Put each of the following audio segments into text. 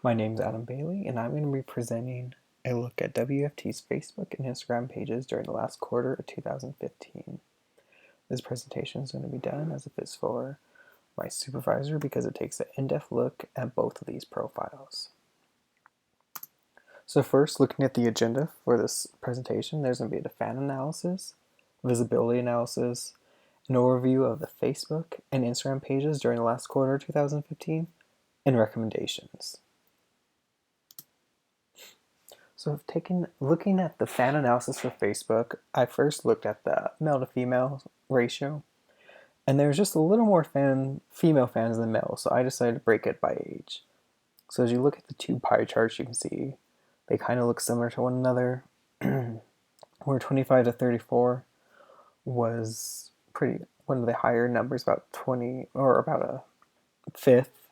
My name's Adam Bailey, and I'm going to be presenting a look at WFT's Facebook and Instagram pages during the last quarter of 2015. This presentation is going to be done as if it's for my supervisor because it takes an in-depth look at both of these profiles. So first, looking at the agenda for this presentation, there's going to be the fan analysis, visibility analysis, an overview of the Facebook and Instagram pages during the last quarter of 2015, and recommendations. So looking at the fan analysis for Facebook, I first looked at the male to female ratio, and there's just a little more female fans than male, so I decided to break it by age. So as you look at the two pie charts, you can see they kind of look similar to one another, where 25 to 34 was one of the higher numbers, about 20, or about a fifth,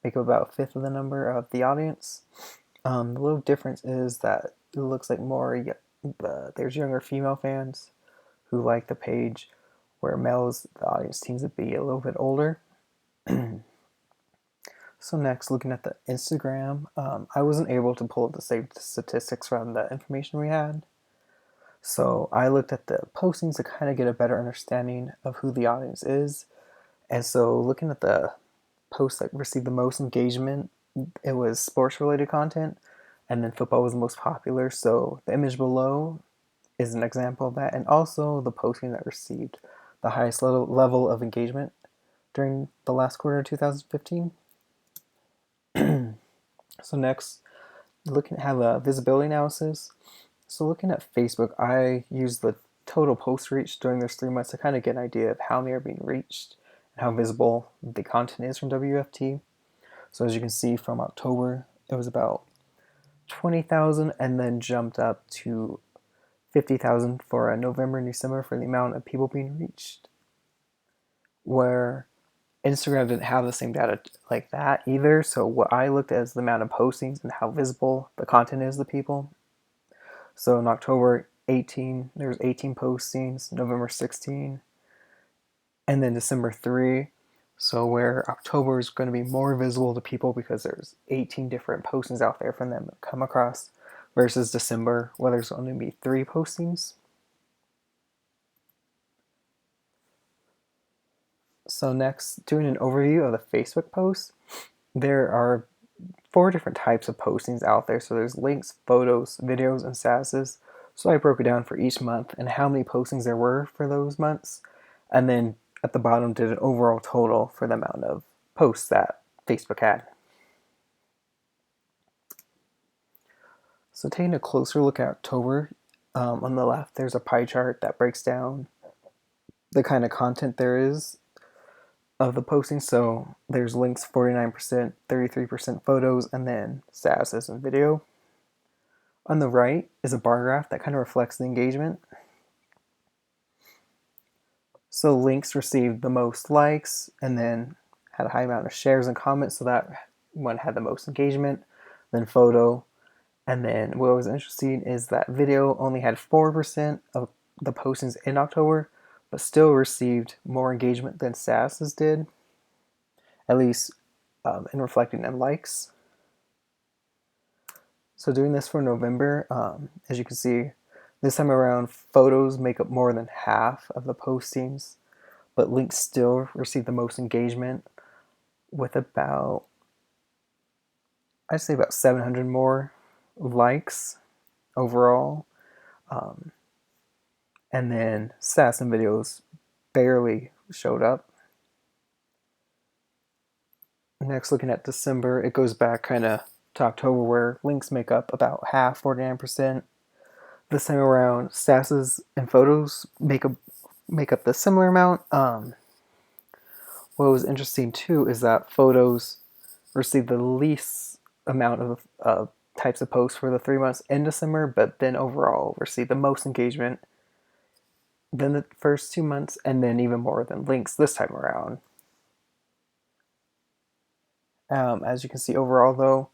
make up about a fifth of the number of the audience. The little difference is that it looks like there's younger female fans who like the page, where males, the audience seems to be a little bit older. So next, looking at the Instagram, I wasn't able to pull up the same statistics from the information we had. So I looked at the postings to kind of get a better understanding of who the audience is. And so looking at the posts that received the most engagement, it was sports related content, and then football was the most popular. So the image below is an example of that, and also the posting that received the highest level of engagement during the last quarter of 2015. So next, have a visibility analysis. So looking at Facebook, I used the total post reach during those 3 months to kind of get an idea of how many are being reached and how visible the content is from WFT. So as you can see, from October, it was about 20,000 and then jumped up to 50,000 for November and December for the amount of people being reached. Where Instagram didn't have the same data like that either, so what I looked at is the amount of postings and how visible the content is to people. So in October 18, there was 18 postings, November 16, and then December 3. So where October is going to be more visible to people because there's 18 different postings out there for them to come across, versus December where there's only going to be 3 postings. So next, doing an overview of the Facebook posts, there are 4 different types of postings out there. So there's links, photos, videos, and statuses. So I broke it down for each month and how many postings there were for those months, and then at the bottom did an overall total for the amount of posts that Facebook had. So taking a closer look at October, on the left there's a pie chart that breaks down the kind of content there is of the posting. So there's links 49%, 33% photos, and then statuses and video. On the right is a bar graph that kind of reflects the engagement. So links received the most likes and then had a high amount of shares and comments, so that one had the most engagement. Then photo, and then what was interesting is that video only had 4% of the postings in October, but still received more engagement than statuses did, at least in reflecting in likes. So doing this for November, as you can see, this time around, photos make up more than half of the postings, but links still receive the most engagement with I'd say about 700 more likes overall. And then stats and videos barely showed up. Next, looking at December, it goes back kind of to October, where links make up about half, 49%. This time around, statuses and photos make up the similar amount. What was interesting too is that photos received the least amount of types of posts for the 3 months in December, but then overall received the most engagement than the first 2 months, and then even more than links this time around. As you can see, overall though,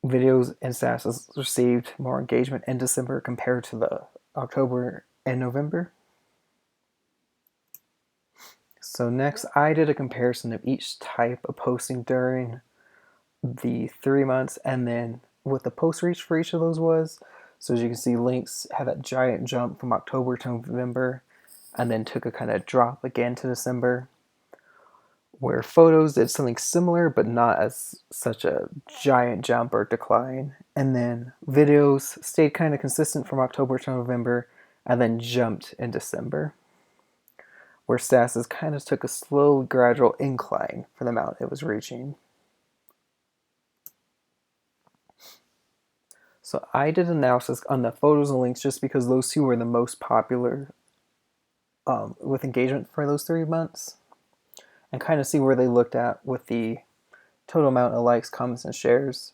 videos and statuses received more engagement in December compared to the October and November. So next, I did a comparison of each type of posting during the 3 months, and then what the post reach for each of those was. So as you can see, links had that giant jump from October to November, and then took a kind of drop again to December. Where photos did something similar, but not as such a giant jump or decline. And then videos stayed kind of consistent from October to November, and then jumped in December. Where statuses kind of took a slow, gradual incline for the amount it was reaching. So I did analysis on the photos and links just because those two were the most popular with engagement for those 3 months, and kind of see where they looked at with the total amount of likes, comments, and shares.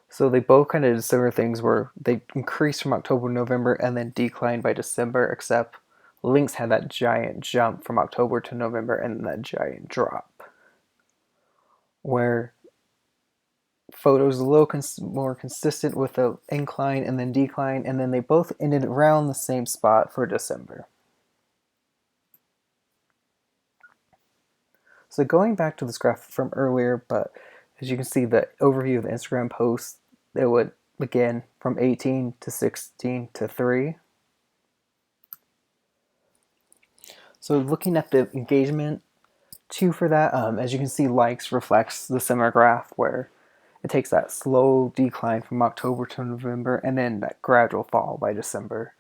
So they both kind of did similar things where they increased from October to November and then declined by December, except links had that giant jump from October to November and then that giant drop. Where photos a little more consistent with the incline and then decline, and then they both ended around the same spot for December. So going back to this graph from earlier, but as you can see, the overview of the Instagram posts, it would begin from 18 to 16 to 3. So looking at the engagement 2 for that, as you can see, likes reflects the similar graph where it takes that slow decline from October to November and then that gradual fall by December.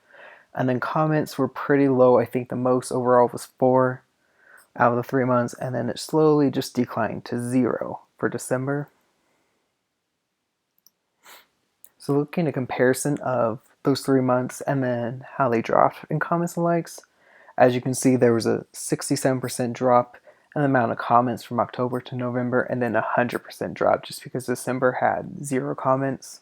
And then comments were pretty low. I think the most overall was 4 out of the 3 months, and then it slowly just declined to 0 for December. So looking at a comparison of those 3 months and then how they dropped in comments and likes, as you can see, there was a 67% drop in the amount of comments from October to November, and then 100% drop just because December had 0 comments.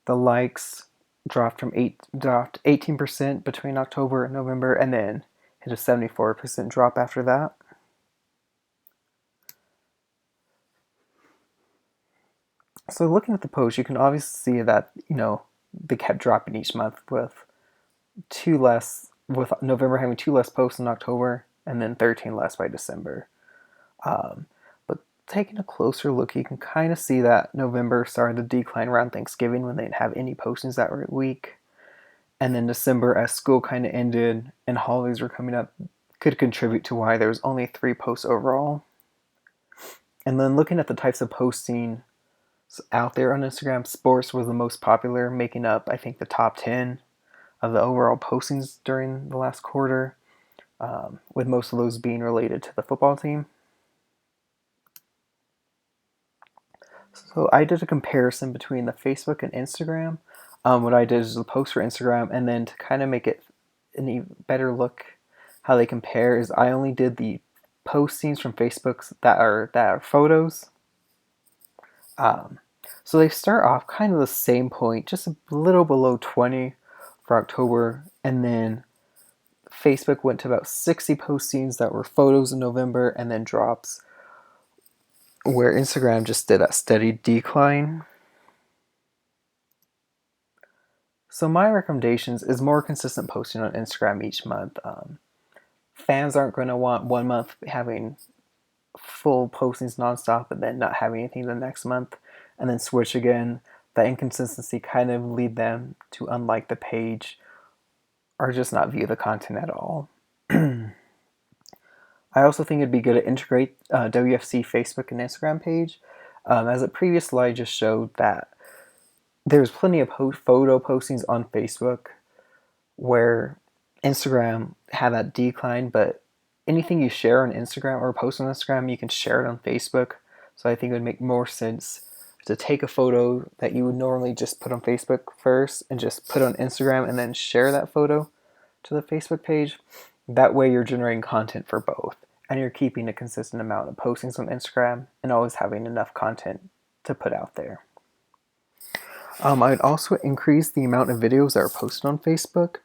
The likes dropped 18% between October and November, and then hit a 74% drop after that. So looking at the posts, you can obviously see that, they kept dropping each month with November having 2 less posts in October and then 13 less by December. But taking a closer look, you can kind of see that November started to decline around Thanksgiving when they didn't have any postings that week. And then December, as school kind of ended and holidays were coming up, could contribute to why there was only 3 posts overall. And then looking at the types of posting out there on Instagram, sports was the most popular, making up, I think, the top 10 of the overall postings during the last quarter, with most of those being related to the football team. So I did a comparison between the Facebook and Instagram. What I did is a post for Instagram, and then to kind of make it a better look how they compare is I only did the postings from Facebook that are photos. So they start off kind of the same point, just a little below 20 for October, and then Facebook went to about 60 postings that were photos in November and then drops, where Instagram just did a steady decline. So my recommendations is more consistent posting on Instagram each month. Fans aren't going to want 1 month having full postings nonstop and then not having anything the next month and then switch again. That inconsistency kind of lead them to unlike the page or just not view the content at all. I also think it'd be good to integrate WFC Facebook and Instagram page. As a previous slide just showed that there's plenty of photo postings on Facebook where Instagram had that decline, but anything you share on Instagram or post on Instagram, you can share it on Facebook. So I think it would make more sense to take a photo that you would normally just put on Facebook first and just put on Instagram and then share that photo to the Facebook page. That way you're generating content for both and you're keeping a consistent amount of postings on Instagram and always having enough content to put out there. I'd also increase the amount of videos that are posted on Facebook.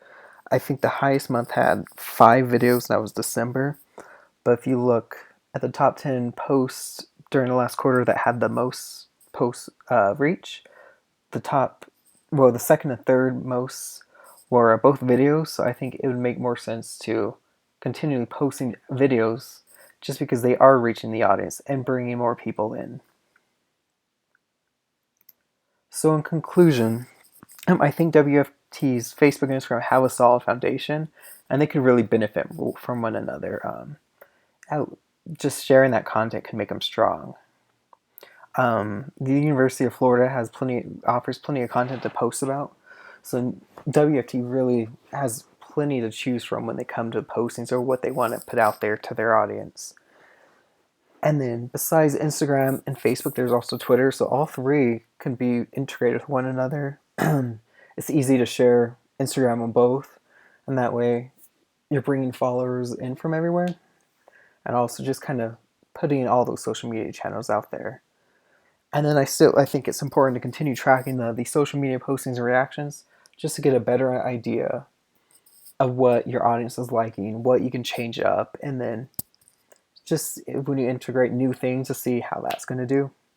I think the highest month had 5 videos, that was December. But if you look at the top 10 posts during the last quarter that had the most post reach, the second and third most were both videos. So I think it would make more sense to continually posting videos just because they are reaching the audience and bringing more people in. So in conclusion, I think WFT's Facebook and Instagram have a solid foundation, and they could really benefit from one another. Just sharing that content can make them strong. The University of Florida offers plenty of content to post about, so WFT really has plenty to choose from when they come to postings or what they want to put out there to their audience. And then besides Instagram and Facebook, there's also Twitter, so all three can be integrated with one another. It's easy to share Instagram on both, and that way you're bringing followers in from everywhere, and also just kind of putting all those social media channels out there. And then I think it's important to continue tracking the social media postings and reactions just to get a better idea of what your audience is liking, what you can change up, and then just when you integrate new things to see how that's going to do.